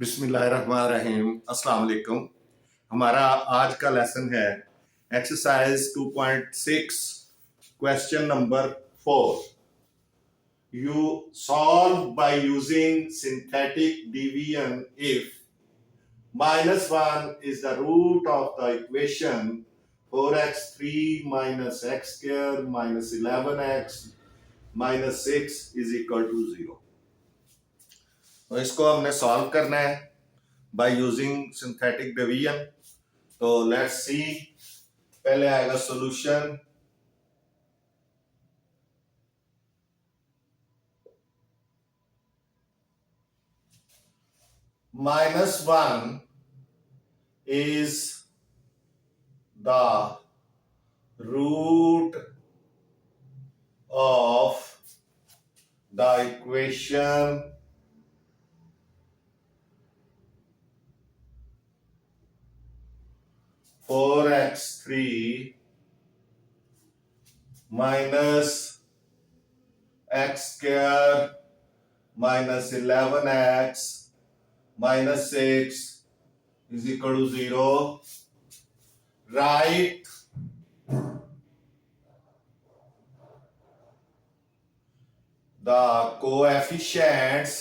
बिस्मिल्लाहिर्रहमानिर्रहीम। अस्सलाम वालेकुम। हमारा आज का लेसन है exercise 2.6 question number 4। You solve by using synthetic division if -1 is the root of the equation 4x3 minus x square minus 11x minus 6 is equal to 0। तो इसको हमने सॉल्व करना है बाय यूजिंग सिंथेटिक डिवीजन। तो let's see, पहले आएगा solution. -1 is the root of the equation 4x3 minus x square minus 11x minus 6 is equal to 0. Write the coefficients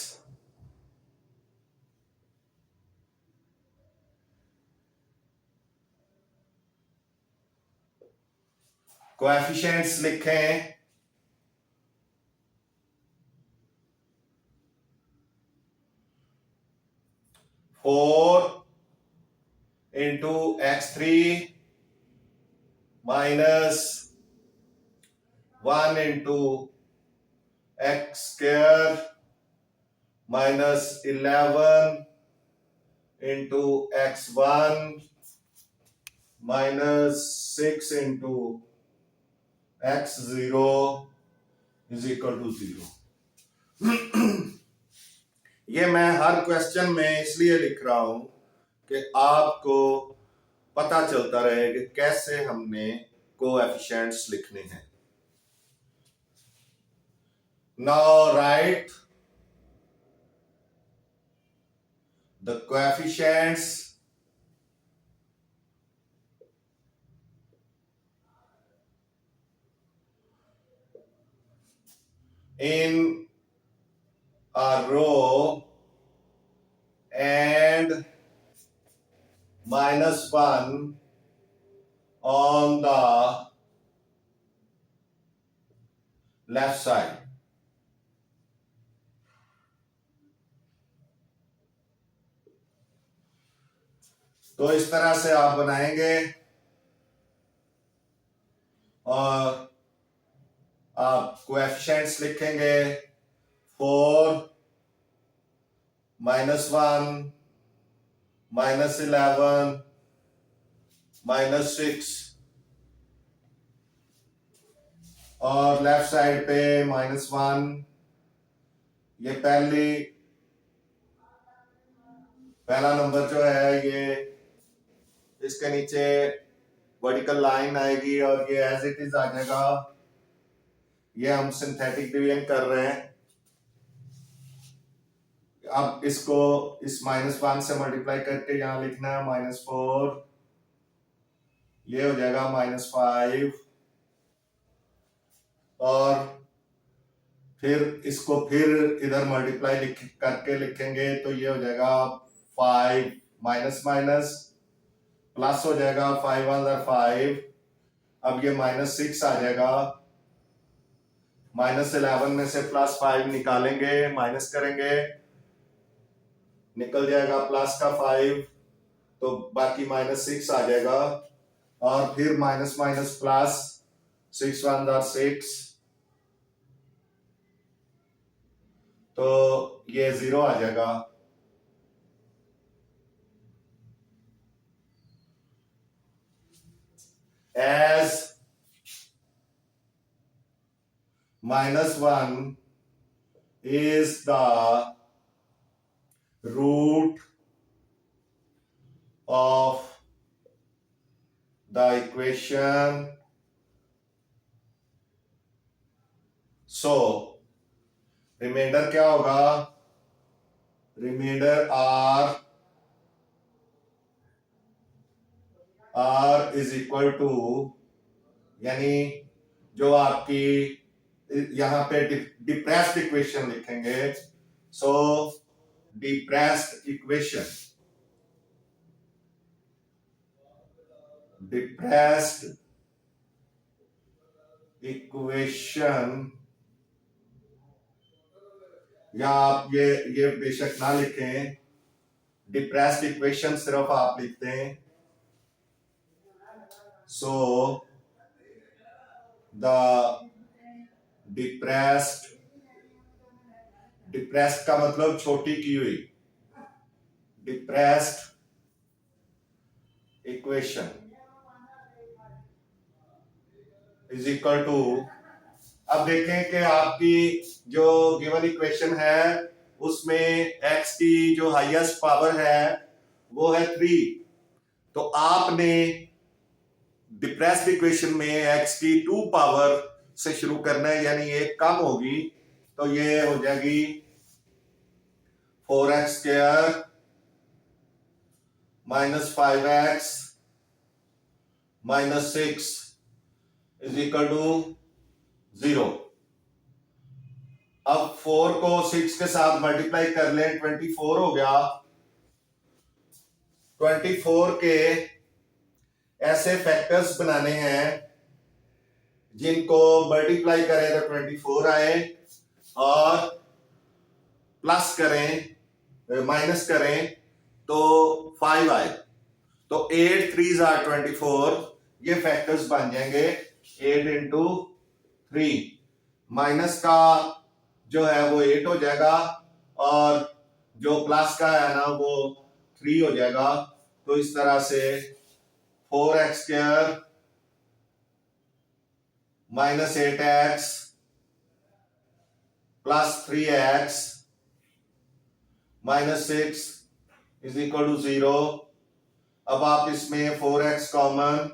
लिखें। Four into x3 minus 1 into x square minus 11 into x1 minus 6 into x0 is equal to 0। ये मैं हर question में इसलिए लिख रहा हूं कि आपको पता चलता रहे कि कैसे हमने कोएफिशिएंट्स लिखने हैं। Now right the coefficients in a row and -1 on the left side। तो इस तरह से आप बनाएंगे और आप कोएफिशिएंट्स लिखेंगे 4 -1 -11 -6 और लेफ्ट साइड पे -1। ये पहला नंबर जो है ये इसके नीचे वर्टिकल लाइन आएगी और ये एज इट इज आ जाएगा। ये हम सिंथेटिक डिवीजन कर रहे हैं। अब इसको इस -1 से मल्टीप्लाई करके यहां लिखना है -4, ये हो जाएगा -5 और फिर इसको फिर इधर मल्टीप्लाई करके लिखेंगे तो ये हो जाएगा 5 माइनस माइनस प्लस हो जाएगा 5 1 5। अब ये -6 आ जाएगा। -11 में से +5 निकालेंगे, माइनस करेंगे, निकल जाएगा प्लस का 5, तो बाकी -6 आ जाएगा और फिर माइनस माइनस प्लस 6 1 6, तो ये 0 आ जाएगा। As -1 is the root of the equation, so remainder क्या होगा? Remainder R is equal to, यानी जो आपकी यहां पे डिप्रेस्ड इक्वेशन लिखेंगे, सो डिप्रेस्ड इक्वेशन या आप ये बेशक ना लिखें, डिप्रेस्ड इक्वेशन सिर्फ आप लिखते हैं। सो द डिप्रेस्ड का मतलब छोटी की हुई, depressed equation is equal to, अब देखें कि आपकी जो गिवन इक्वेशन है उसमें x की जो हाईएस्ट पावर है वो है 3, तो आपने डिप्रेस्ड इक्वेशन में x की 2 पावर से शुरू करना है, यानी एक कम होगी, तो ये हो जाएगी 4x² minus 5x minus 6 is equal to 0। अब 4 को 6 के साथ मल्टीप्लाई कर लें, 24 हो गया। 24 के ऐसे फैक्टर्स बनाने हैं जिनको मल्टीप्लाई करें तो 24 आए और प्लस करें माइनस करें तो 5 आए, तो 8 3s are 24, ये फैक्टर्स बन जाएंगे 8 इंटू 3, माइनस का जो है वो 8 हो जाएगा और जो प्लस का है ना वो 3 हो जाएगा। तो इस तरह से 4x² minus 8x plus 3x minus 6 is equal to 0। अब आप इसमें 4x कॉमन,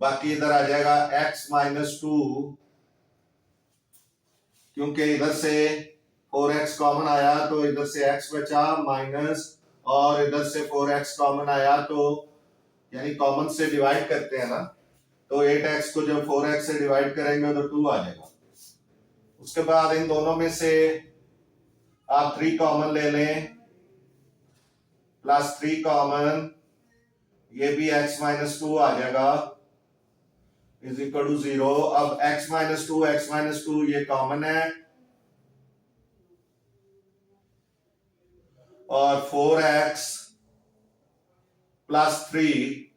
बाकी इधर आ जाएगा x माइनस 2, क्योंकि इधर से 4x कॉमन आया तो इधर से x बचा माइनस, और इधर से 4x कॉमन आया तो यानी कॉमन से डिवाइड करते हैं ना, तो 8x को जब 4x से डिवाइड करेंगे तो 2 आ जाएगा। उसके बाद इन दोनों में से आप 3 कॉमन ले लें, प्लस 3 कॉमन, ये भी x माइनस 2 आ जाएगा इज इक्वल टू 0। अब x माइनस 2 ये कॉमन है और 4x plus 3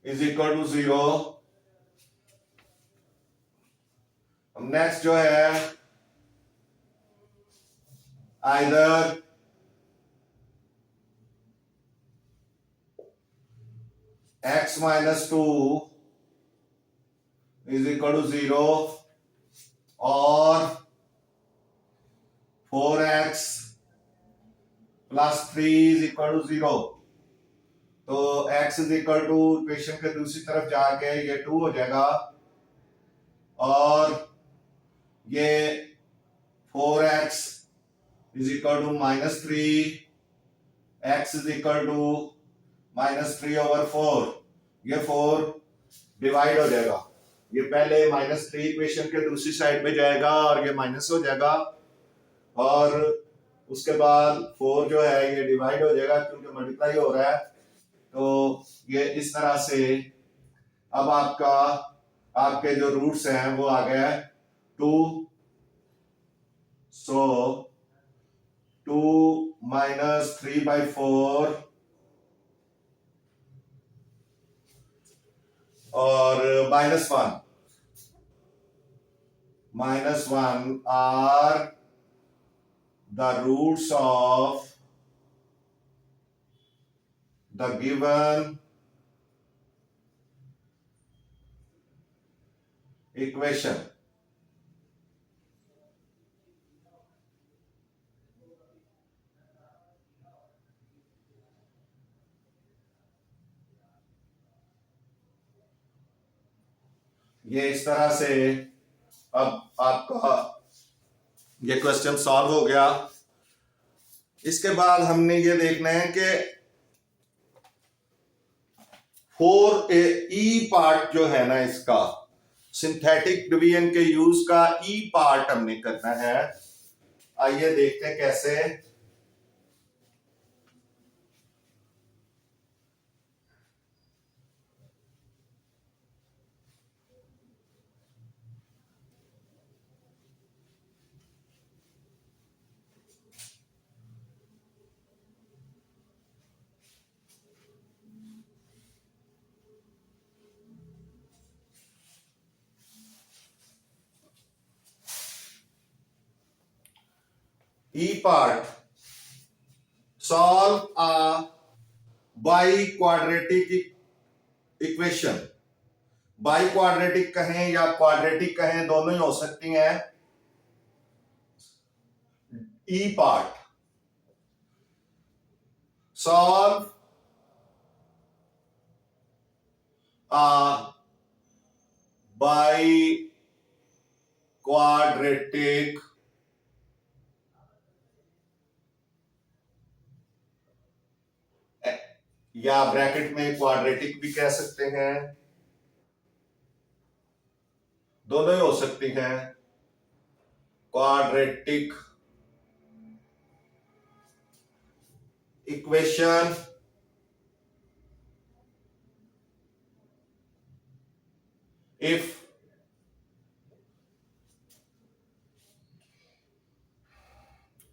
is equal to 0। Next जो है either x minus 2 is equal to 0 और 4x plus 3 is equal to 0। तो x is equal to equation के दूसरी तरफ जाके ये 2 हो जाएगा और ये 4x is equal to minus 3, x is equal to minus 3 over 4, ये 4 डिवाइड हो जाएगा, ये पहले माइनस 3 इक्वेशन के दूसरी साइड में जाएगा और ये माइनस हो जाएगा, और उसके बाद 4 जो है ये डिवाइड हो जाएगा क्योंकि मल्टीप्लाई हो रहा है। तो ये इस तरह से अब आपके जो रूट्स हैं वो आ गया 2, सो 2 माइनस 3/4 और minus 1 are the roots of the given equation। ये इस तरह से अब आपका ये क्वेश्चन सॉल्व हो गया। इसके बाद हमने ये देखना है कि 4 ई पार्ट जो है ना इसका सिंथेटिक डिवीजन के यूज का ई पार्ट हमने करना है। आइए देखते हैं कैसे। E part, solve a bi quadratic equation. Bi quadratic कहें या क्वाड्रेटिक कहें, दोनों ही हो सकती हैं। E part, solve a bi quadratic या ब्रैकेट में क्वाड्रेटिक भी कह सकते हैं, दोनों ही हो सकती हैं। Quadratic equation if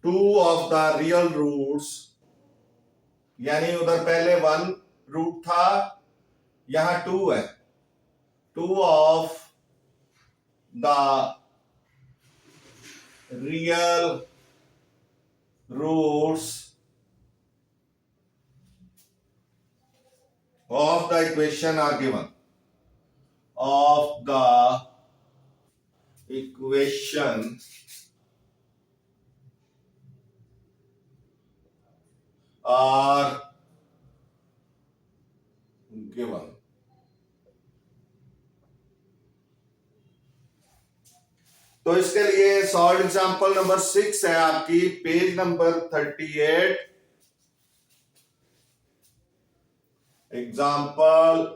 two of the real roots, यानी उधर पहले 1 रूट था, यहां 2 है, 2 of the real roots of the equation are given, of the equation are given। तो इसके लिए सॉल्व एग्जांपल नंबर 6 है आपकी पेज नंबर 38। Example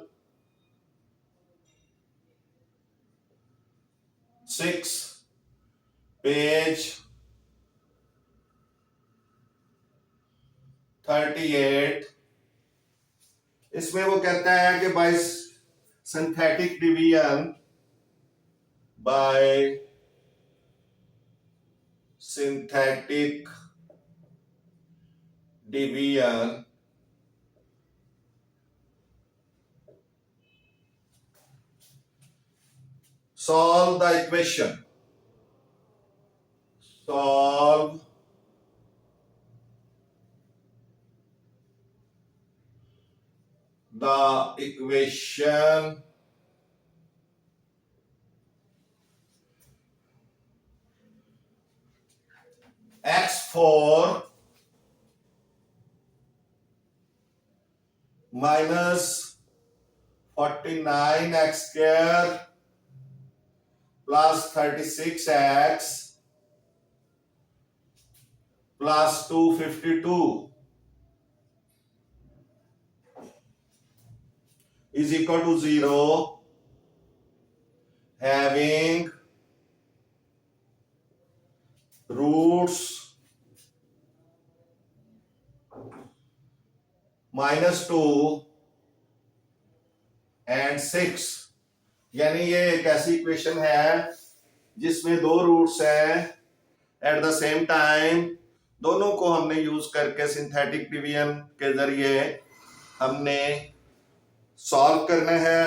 6 page 38। इसमें वो कहता है कि bye synthetic division, bye synthetic division solve the equation, solve the equation x4 minus 49x square plus 36x plus 252 is equal to 0, having roots -2 and 6। यानी ये एक ऐसी इक्वेशन है जिसमें 2 रूट्स हैं एट द सेम टाइम। दोनों को हमने यूज करके सिंथेटिक डिवीजन के जरिए हमने सॉल्व करना है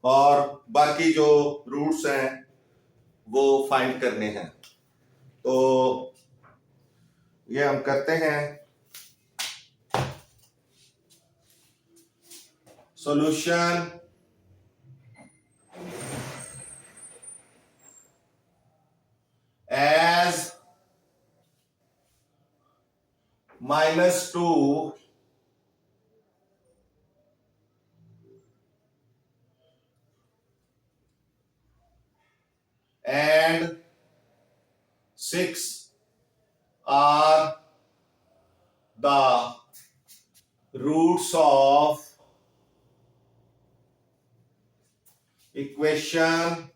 और बाकी जो रूट्स हैं वो फाइंड करने हैं। तो ये हम करते हैं। Solution as -2 and 6 are the roots of equation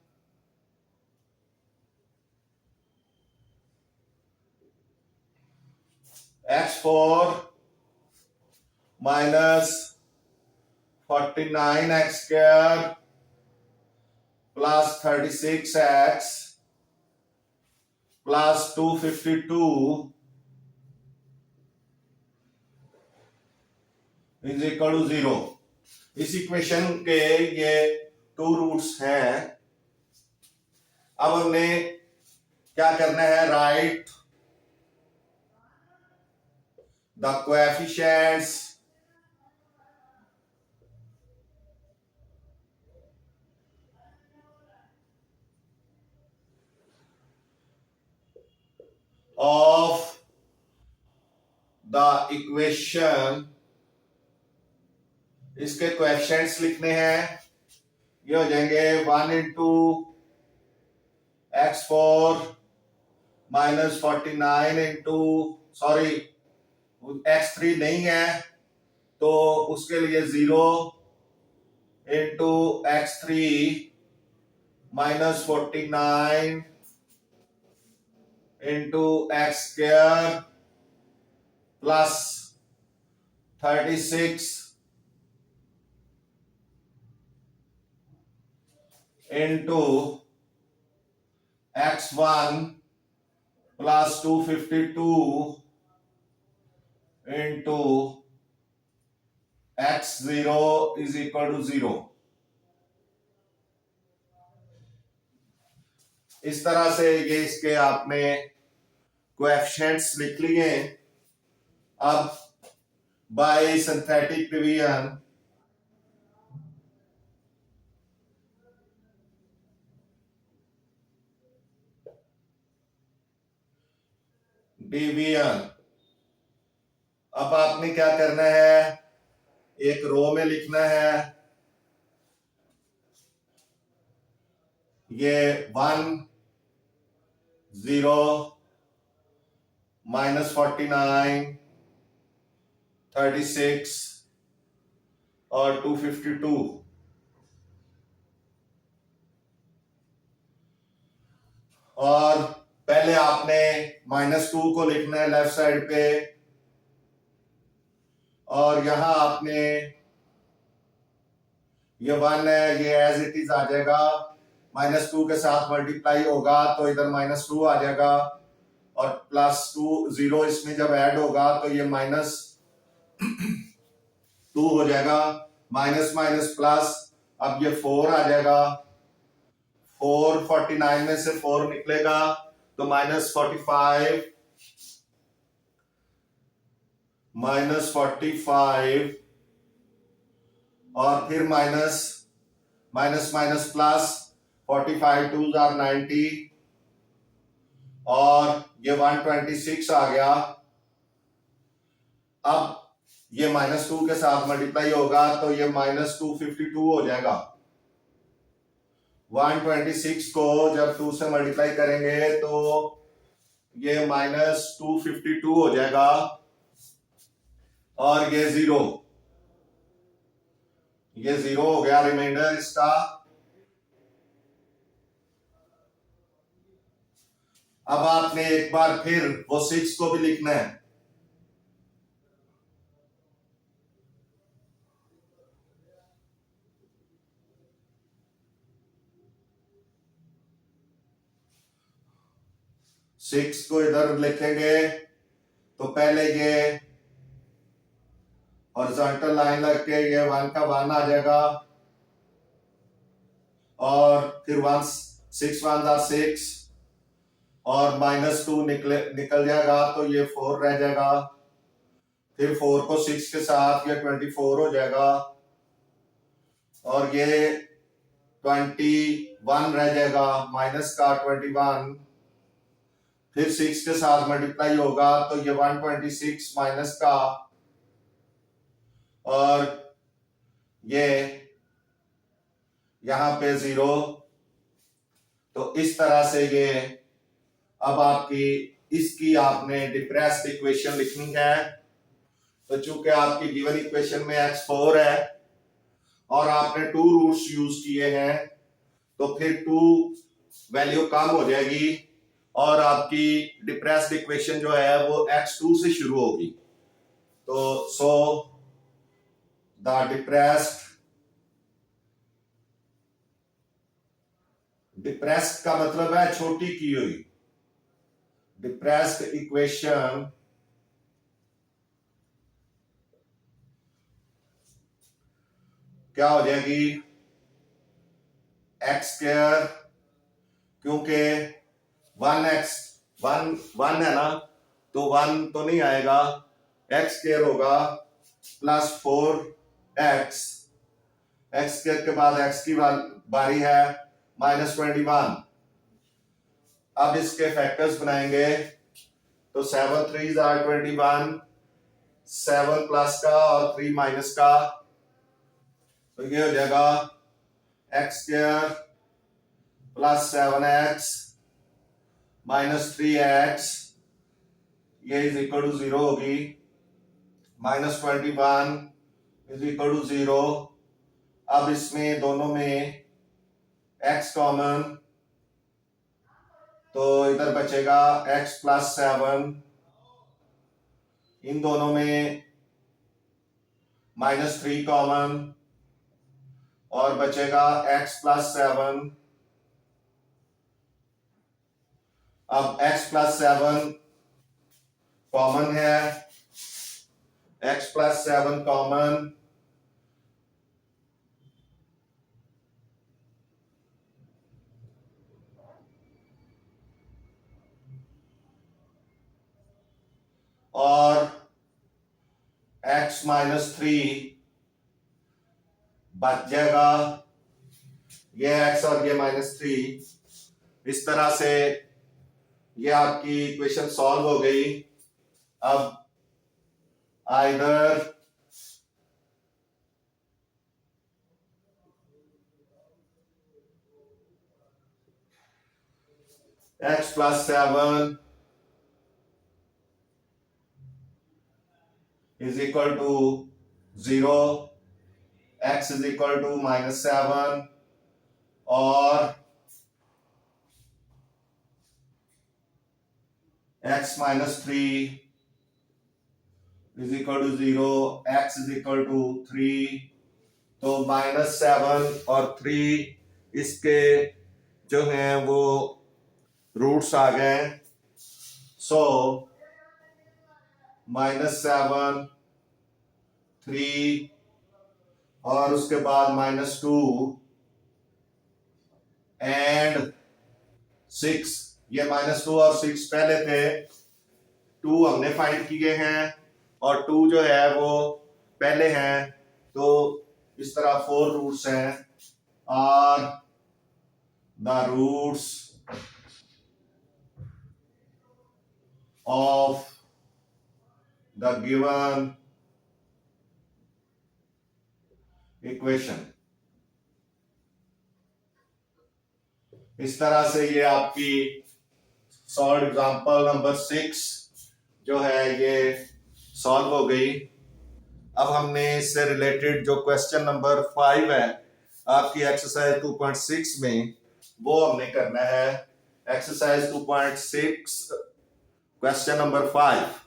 x4 minus 49x square plus 36x plus 252 is equal to 0। इस इक्वेशन के ये टू रूट्स हैं। अब हमने क्या करना है, right the coefficients of the equation. इसके कोएफिशिएंट्स लिखने हैं, ये हो जाएंगे 1 into x4 minus 49 into sorry x3 नहीं है तो उसके लिए 0 into x3 minus 49 into x square plus 36 into x1 plus 252 into x0 is equal to 0। इस तरह से ये इसके आपने कोएफिशिएंट्स लिख लिए। अब बाय सिंथेटिक डिवीजन अब आपने क्या करना है, एक रो में लिखना है ये 1 0 माइनस 49 36 और 252। और पहले आपने -2 को लिखना है लेफ्ट साइड पे, और यहां आपने ये 1 है, ये एज इट इज आ जाएगा। -2 के साथ मल्टीप्लाई होगा तो इधर -2 आ जाएगा, और +2 0 इसमें जब ऐड होगा तो ये -2 हो जाएगा। माइनस माइनस प्लस, अब ये 4 आ जाएगा। 49 में से 4 निकलेगा तो -45 और फिर माइनस माइनस प्लस 45 2 आर 90 और ये 126 आ गया। अब ये -2 के साथ मल्टीप्लाई होगा तो ये -252 हो जाएगा। 126 को जब 2 से मल्टीप्लाई करेंगे तो ये -252 हो जाएगा, और ये 0 हो गया रिमाइंडर इसका। अब आपने एक बार फिर वो 6 को भी लिखना है। सिक्स को इधर लिखेंगे तो पहले ये हॉरिजॉन्टल लाइन लग के ये 1 का 1 आ जाएगा, और फिर 6 1 6 और -2 निकल जाएगा तो ये 4 रह जाएगा। फिर 4 को 6 के साथ ये 24 हो जाएगा, और ये 21 रह जाएगा माइनस का 21। फिर 6 के साथ मल्टीप्लाई होगा तो ये 126 माइनस का, और ये यहां पे 0। तो इस तरह से ये अब आपकी इसकी आपने डिप्रेस्ड इक्वेशन लिखनी है। तो चूंकि आपकी गिवन इक्वेशन में x4 है और आपने 2 रूट्स यूज किए हैं, तो फिर 2 वैल्यू कम हो जाएगी और आपकी डिप्रेस्ड इक्वेशन जो है वो x2 से शुरू होगी। तो सो द डिप्रेस्ड का मतलब है छोटी की हुई। डिप्रेस्ड इक्वेशन क्या हो जाएगी, एक्स स्क्वायर, क्योंकि 1 है ना, तो 1 तो नहीं आएगा, एक्स स्क्वायर होगा प्लस 4x, एक्स स्क्वायर के बाद x की बारी है -21। अब इसके फैक्टर्स बनाएंगे, तो 7 3 आर 21, 7 प्लस का और 3 माइनस का, तो ये हो जाएगा x square plus 7x -3x, ये इज इक्वल टू 0 होगी, -21 इज इक्वल टू 0। अब इसमें दोनों में x कॉमन, तो इधर बचेगा x प्लस 7, इन दोनों में -3 कॉमन और बचेगा x प्लस 7। अब x प्लस 7 कॉमन है, x प्लस 7 कॉमन, और x -3 बच जाएगा, ये x और ये -3। इस तरह से ये आपकी इक्वेशन सॉल्व हो गई। अब either x plus 7 is equal to 0, x is equal to -7, और x -3 is equal to 0, x is equal to 3। तो -7 और 3 इसके जो हैं वो रूट्स आ गए। सो -7 3 और उसके बाद -2 एंड 6, ये -2 और 6 पहले थे, 2 हमने फाइंड किए हैं और 2 जो है वो पहले हैं। तो इस तरह 4 रूट्स हैं, are the roots of the given equation. इस तरह से ये आपकी सॉल्व एग्जांपल नंबर 6 जो है ये सॉल्व हो गई। अब हमने इससे रिलेटेड जो क्वेश्चन नंबर 5 है आपकी एक्सरसाइज 2.6 में, वो हमने करना है। Exercise 2.6 question number 5।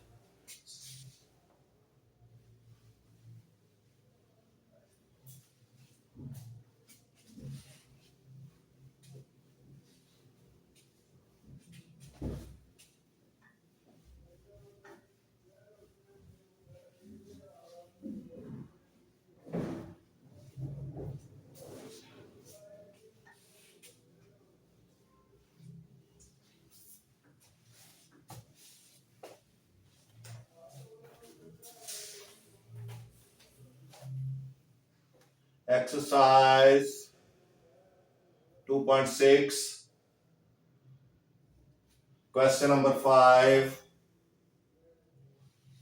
Exercise 2.6 question number 5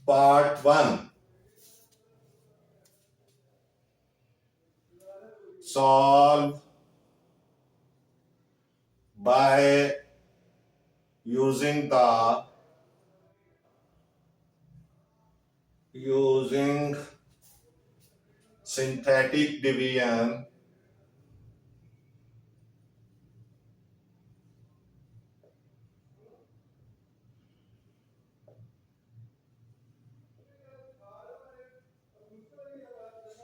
part 1, solve by using the using synthetic division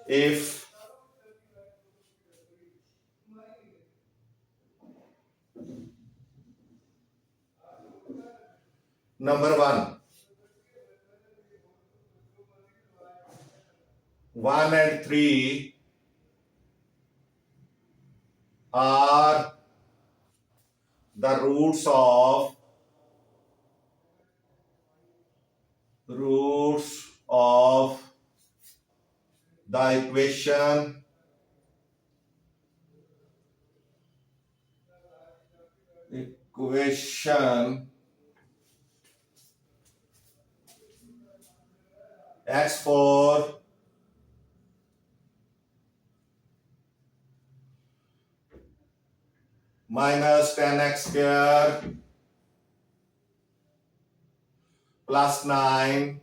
if number 1 and 3 are the roots of the equation x4 minus 10x square plus 9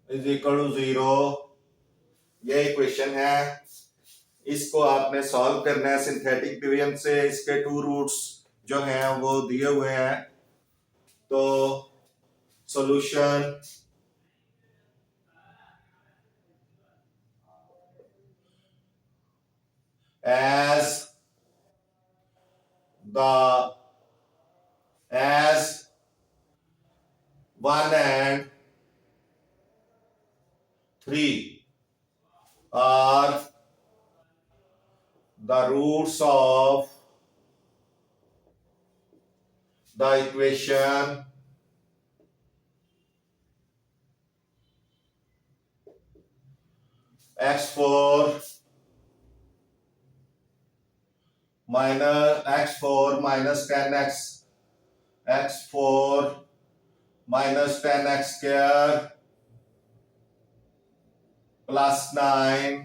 is equal to 0। ये equation है, इसको आपने solve करना है synthetic division से। इसके two roots जो हैं वो दिए हुए हैं, तो solution as 1 and 3 are the roots of the equation x4 minus 10x x4 minus 10x square plus 9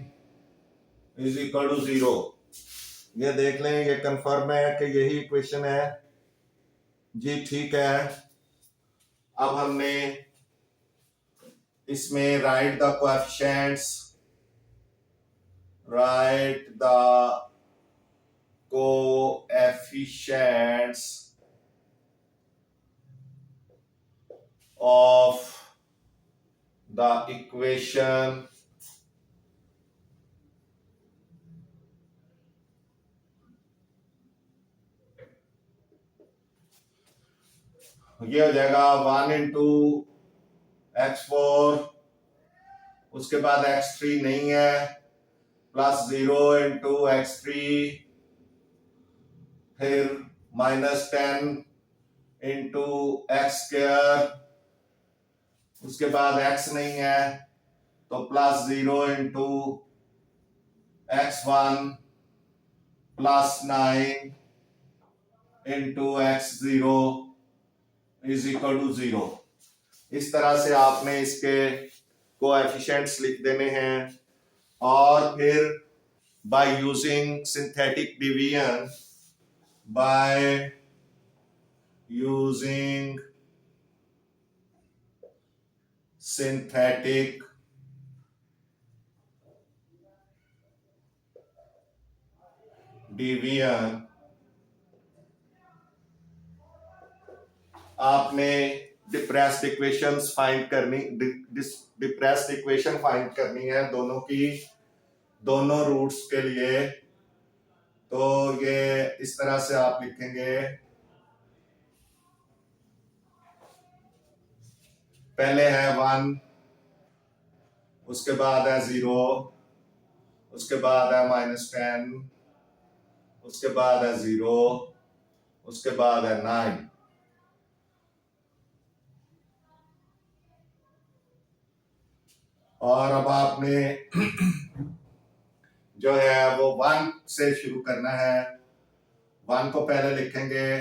is equal to 0। ये देख लें, ये कंफर्म है कि यही इक्वेशन है जी, ठीक है। अब हमने इसमें right the coefficients of the equation ये हो जाएगा 1 इंटू x4, उसके बाद x3 नहीं है, प्लस 0 इंटू x3, फिर माइनस 10 इंटू एक्स स्क्वायर, उसके बाद x नहीं है तो plus 0 into x1 plus 9 into x0 is equal to 0। इस तरह से आपने इसके कोएफिशिएंट्स लिख देने हैं, और फिर बाय यूजिंग सिंथेटिक डिवीजन आपने डिप्रेस्ड इक्वेशंस फाइंड करनी, डिप्रेस्ड इक्वेशन फाइंड करनी है दोनों की, दोनों रूट्स के लिए। तो ये इस तरह से आप लिखेंगे, पहले है 1, उसके बाद है 0, उसके बाद है -10, उसके बाद है 0, उसके बाद है 9। और अब आपने जो है वो 1 से शुरू करना है। 1 को पहले लिखेंगे,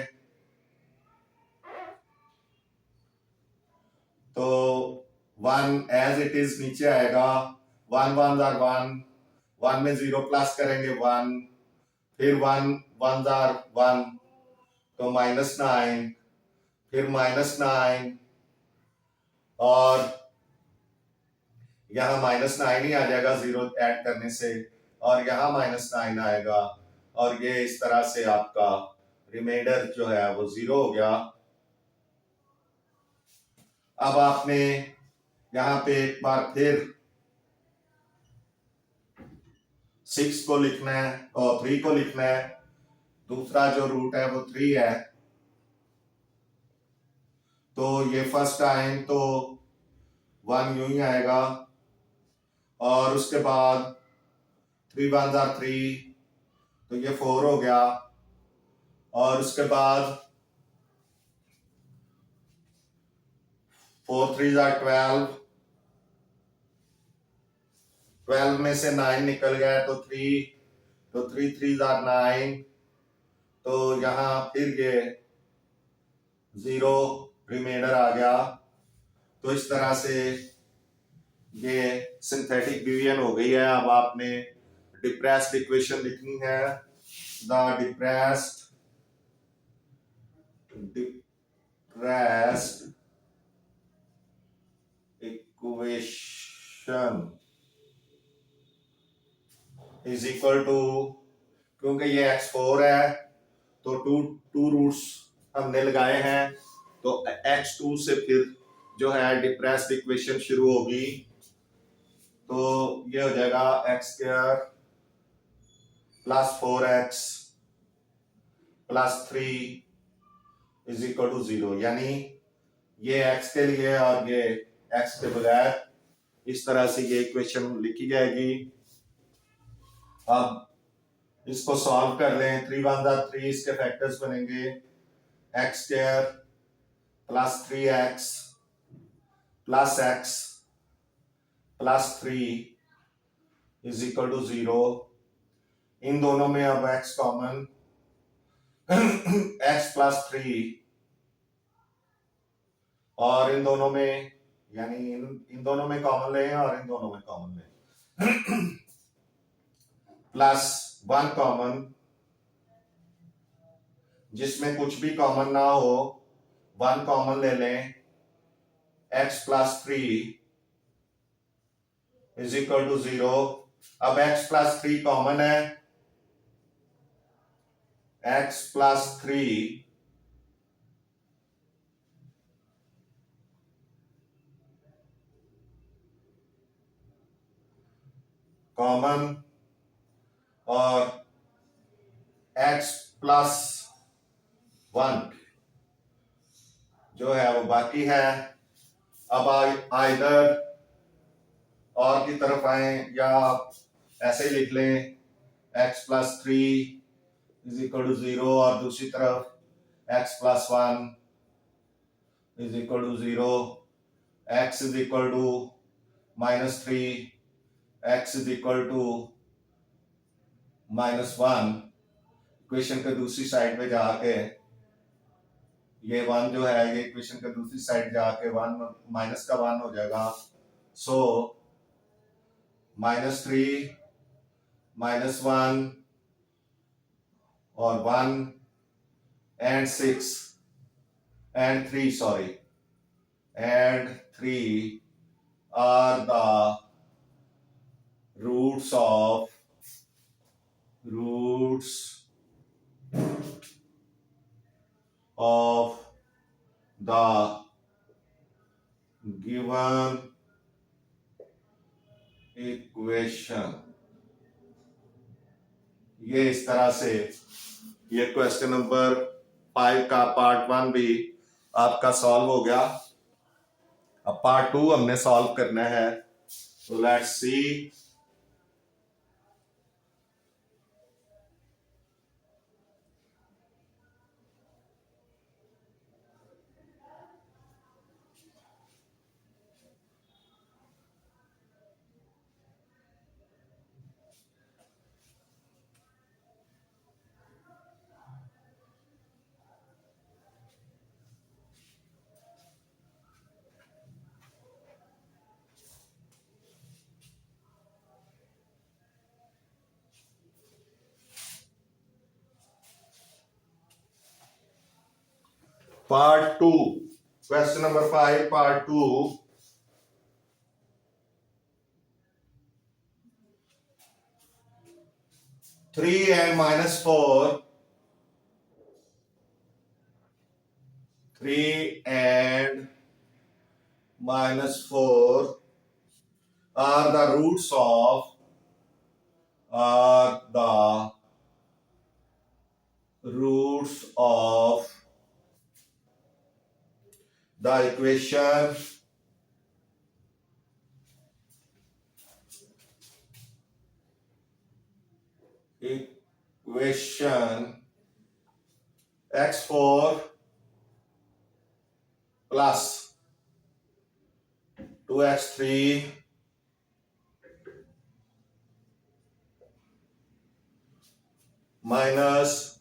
तो 1 एज इट इज नीचे आएगा, 1 1 जार 1, 1 में 0 प्लस करेंगे 1, फिर 1 1 जार 1 तो -9, फिर -9 और यहाँ -9 ही आ जाएगा 0 ऐड करने से, और यहाँ -9 आएगा, और ये इस तरह से आपका रिमाइंडर जो है वो 0 हो गया। अब आपने यहाँ पे एक बार फिर 6 को लिखना है और 3 को लिखना है। दूसरा जो रूट है वो 3 है, तो ये फर्स्ट टाइम तो 1 यूं ही आएगा, और उसके बाद 3 1 are 3, तो ये 4 हो गया, और उसके बाद 4 3 are 12, 12 में से 9 निकल गया तो 3, तो 3 3 are 9, तो यहाँ फिर ये 0 रिमाइंडर आ गया। तो इस तरह से ये सिंथेटिक डिवीजन हो गई है। अब आपने डिप्रेस्ड इक्वेशन लिखनी है। The depressed equation is equal to, क्योंकि ये x4 है तो टू रूट्स हमने लगाए हैं, तो x2 से फिर जो है डिप्रेस्ड इक्वेशन शुरू होगी। तो ये हो जाएगा x² + 4x + 3 is equal to 0, यानी ये x के लिए और ये x के बगैर इस तरह से ये इक्वेशन लिखी जाएगी। अब इसको सॉल्व कर लें। 3 1 are 3, इसके फैक्टर्स बनेंगे x² + 3x + x + 3 is equal to 0। इन दोनों में अब x कॉमन, x + 3, और इन दोनों में, यानी इन दोनों में कॉमन लें और इन दोनों में कॉमन लें, +1 कॉमन, जिसमें कुछ भी कॉमन ना हो 1 कॉमन ले लें, x + 3 इज इक्वल टू 0। अब x + 3 कॉमन है, x + 3 कॉमन, और x + 1 जो है वो बाकी है। अब आइदर और की तरफ आए या ऐसे ही लिख लें, x + 3 इज इक्वल टू 0, और दूसरी तरफ x + 1 is equal to 0, x is equal to -3, x is equal to -1। Equation के दूसरी साइड पे जाके ये 1 जो है ये इक्वेशन के दूसरी साइड जाके 1 -1 हो जाएगा। सो -3 -1 और 1 and 6 and 3, sorry, and 3 are the roots of the given equation। ये इस तरह से ये क्वेश्चन नंबर 5 का पार्ट 1 भी आपका सॉल्व हो गया। अब पार्ट 2 हमने सॉल्व करना है, तो let's see. Part 2, question number 5, part 2। 3 and minus 4. 3 and minus 4 are the roots of the equation x4 plus 2x3 minus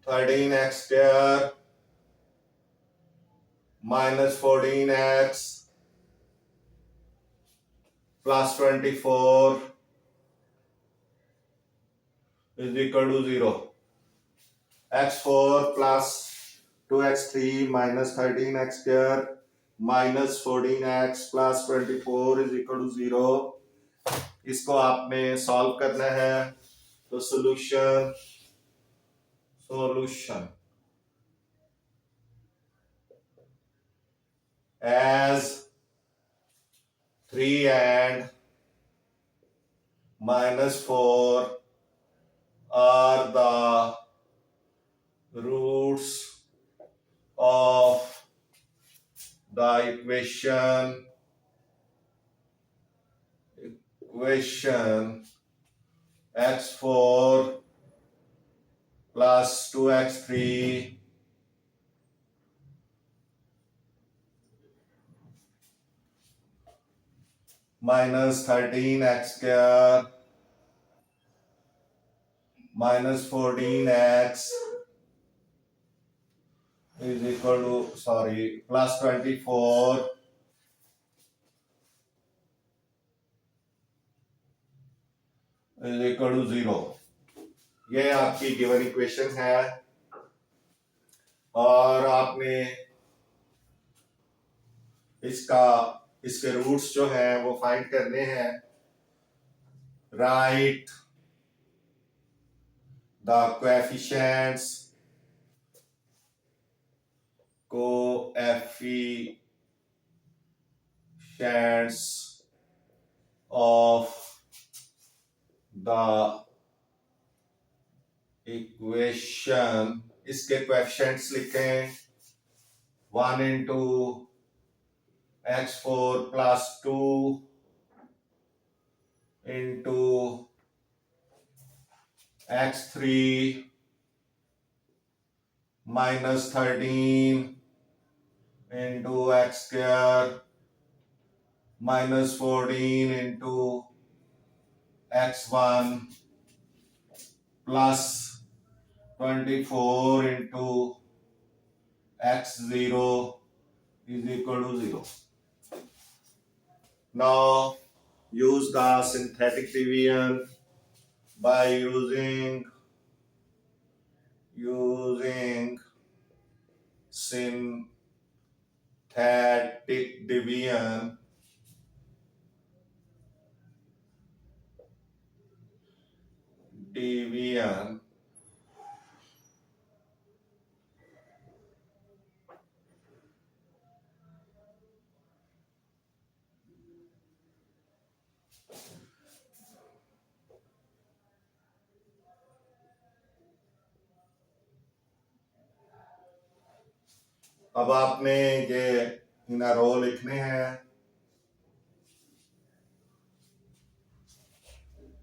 13x square minus 14x plus 24 is equal to 0. x4 plus 2x3 minus 13x square minus 14x plus 24 is equal to 0. इसको आपने solve करना है तो solution as 3 and minus 4 are the roots of the equation x4 plus 2x3 minus 13x square minus 14x is equal to plus 24 is equal to 0. ये आपकी given equation है और आपने इसके रूट्स जो हैं वो फाइंड करने हैं. Right the coefficients of the equation. इसके कोएफिशिएंट्स लिखें 1 into x4 plus 2 into x3 minus 13 into x square minus 14 into x1 plus 24 into x0 is equal to 0. Now use the synthetic division by using synthetic division. अब आपने ये इन रो लिखने हैं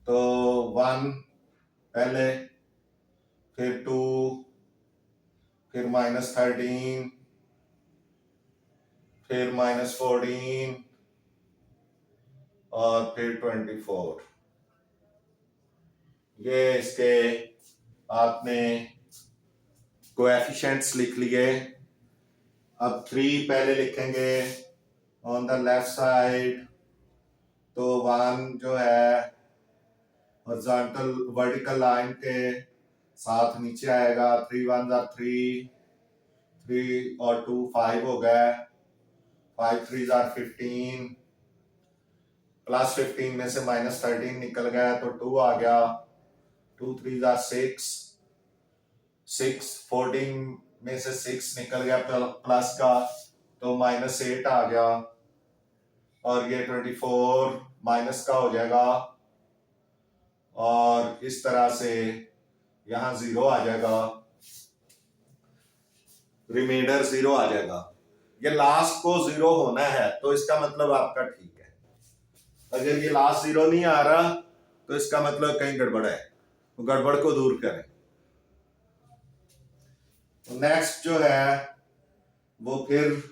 तो 1 पहले फिर 2 फिर minus 13 फिर minus 14 और फिर 24. ये इसके आपने कोएफिशिएंट्स लिख लिए. अब 3 पहले लिखेंगे ऑन द लेफ्ट साइड तो 1 जो है हॉरिजॉन्टल वर्टिकल लाइन के साथ नीचे आएगा. 3 1 are 3 3 और 2 5 हो गए. 5 3 are 15 प्लस 15 में से minus 13 निकल गया तो 2 आ गया. 2 3 जार 6, 14 में से 6 निकल गया प्लस का, तो -8 आ गया, और ये 24 माइनस का हो जाएगा, और इस तरह से यहाँ 0 आ जाएगा, रिमाइंडर 0 आ जाएगा। ये लास्ट को 0 होना है, तो इसका मतलब आपका ठीक है। अगर ये लास्ट 0 नहीं आ रहा तो इसका मतलब कहीं गड़बड़ है, तो गड़बड़ को दूर करें। नेक्स्ट जो है वो फिर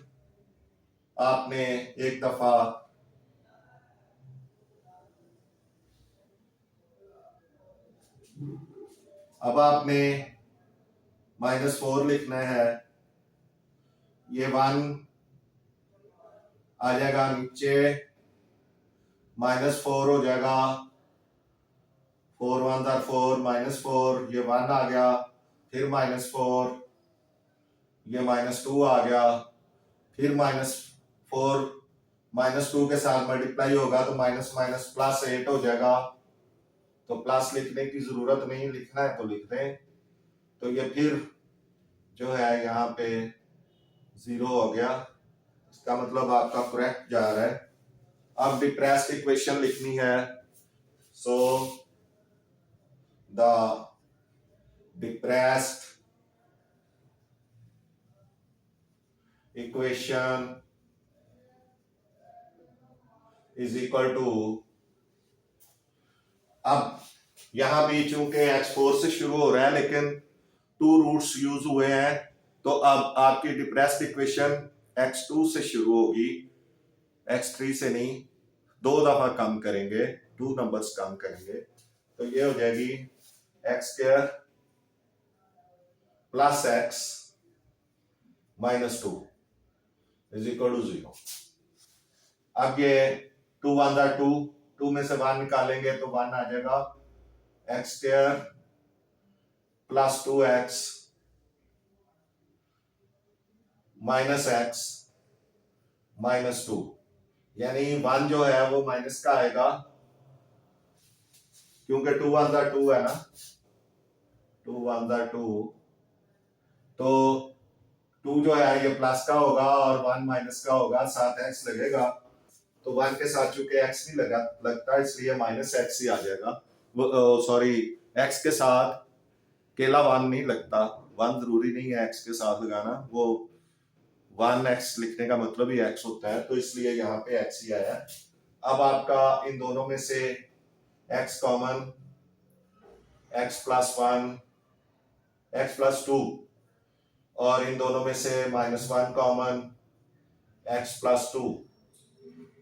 आपने एक दफा अब आपने -4 लिखना है, ये 1 आ जाएगा नीचे, -4 हो जाएगा, 4 1 4 -4, ये 1 आ गया, फिर -4, ये -2 आ गया, फिर -4 -2 के साथ मल्टीप्लाई होगा तो माइनस माइनस +8 हो जाएगा। तो प्लस लिखने की जरूरत नहीं, लिखना है तो लिख दें। तो ये फिर जो है यहाँ पे 0 हो गया, इसका मतलब आपका करेक्ट जा रहा है। अब डिप्रेस्ड इक्वेशन लिखनी है। So the depressed equation is equal to, अब यहां भी चूंकि x4 से शुरू हो रहा है लेकिन 2 रूट्स यूज हुए हैं, तो अब आपकी डिप्रेस्ड इक्वेशन x2 से शुरू होगी, x3 से नहीं। 2 दफा कम करेंगे, 2 नंबर्स कम करेंगे, तो ये हो जाएगी x² plus x -2 is equal to 0। अब ये 2 1 2, 2 में से 1 निकालेंगे तो 1 आ जाएगा, x² प्लस 2x -x -2, यानी 1 जो है वो माइनस का आएगा, क्योंकि 2 1 2 है ना, 2 1 2, तो 2 जो है ये प्लस का होगा और 1 माइनस का होगा, साथ x लगेगा, तो 1 के साथ चूंकि x नहीं लगता इसलिए -x ही आ जाएगा। सॉरी, x के साथ केला 1 नहीं लगता, 1 जरूरी नहीं है x के साथ लगाना, वो 1x लिखने का मतलब ही x होता है, तो इसलिए यहाँ पे x ही आया। अब आपका इन दोनों में से x कॉमन, x +1 x +2, और इन दोनों में से -1 कॉमन, x +2,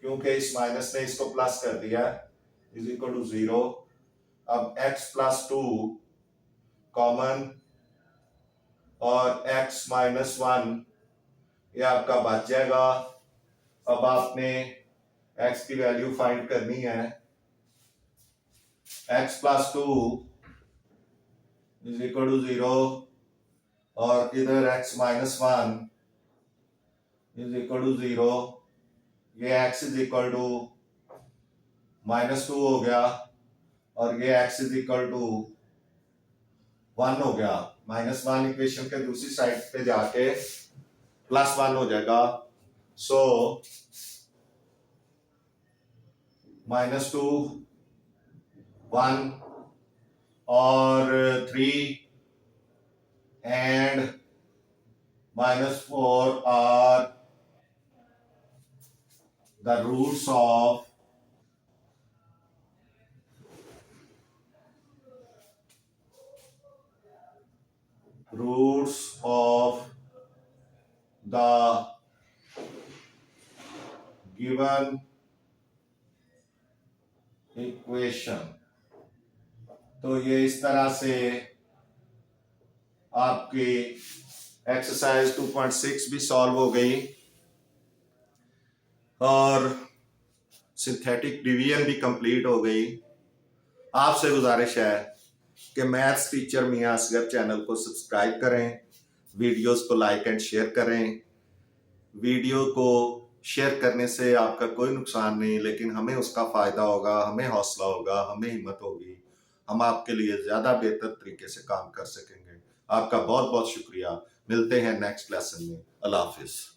क्योंकि इस माइनस ने इसको प्लस कर दिया, इज इक्वल टू 0। अब x +2 कॉमन और x -1 ये आपका बच जाएगा। अब आपने x की वैल्यू फाइंड करनी है, x +2 इज इक्वल टू 0, और इधर x -1 इज इक्वल टू 0, ये x इज इक्वल टू -2 हो गया, और ये x इज इक्वल टू 1 हो गया। -1 इक्वेशन के दूसरी साइड पे जाके +1 हो जाएगा। सो -2 1 और 3 and -4 are the roots of the given equation. तो ये इस तरह से आपकी एक्सरसाइज 2.6 भी सॉल्व हो गई, और सिंथेटिक डिवीजन भी कंप्लीट हो गई। आपसे गुजारिश है कि मैथ्स टीचर मियां असगर चैनल को सब्सक्राइब करें, वीडियोस को लाइक एंड शेयर करें। वीडियो को शेयर करने से आपका कोई नुकसान नहीं, लेकिन हमें उसका फ़ायदा होगा, हमें हौसला होगा, हमें हिम्मत होगी हम आपके लिए ज़्यादा बेहतर तरीके से काम कर सकेंगे। आपका बहुत बहुत शुक्रिया। मिलते हैं नेक्स्ट लेसन में। अल्लाह हाफिज़।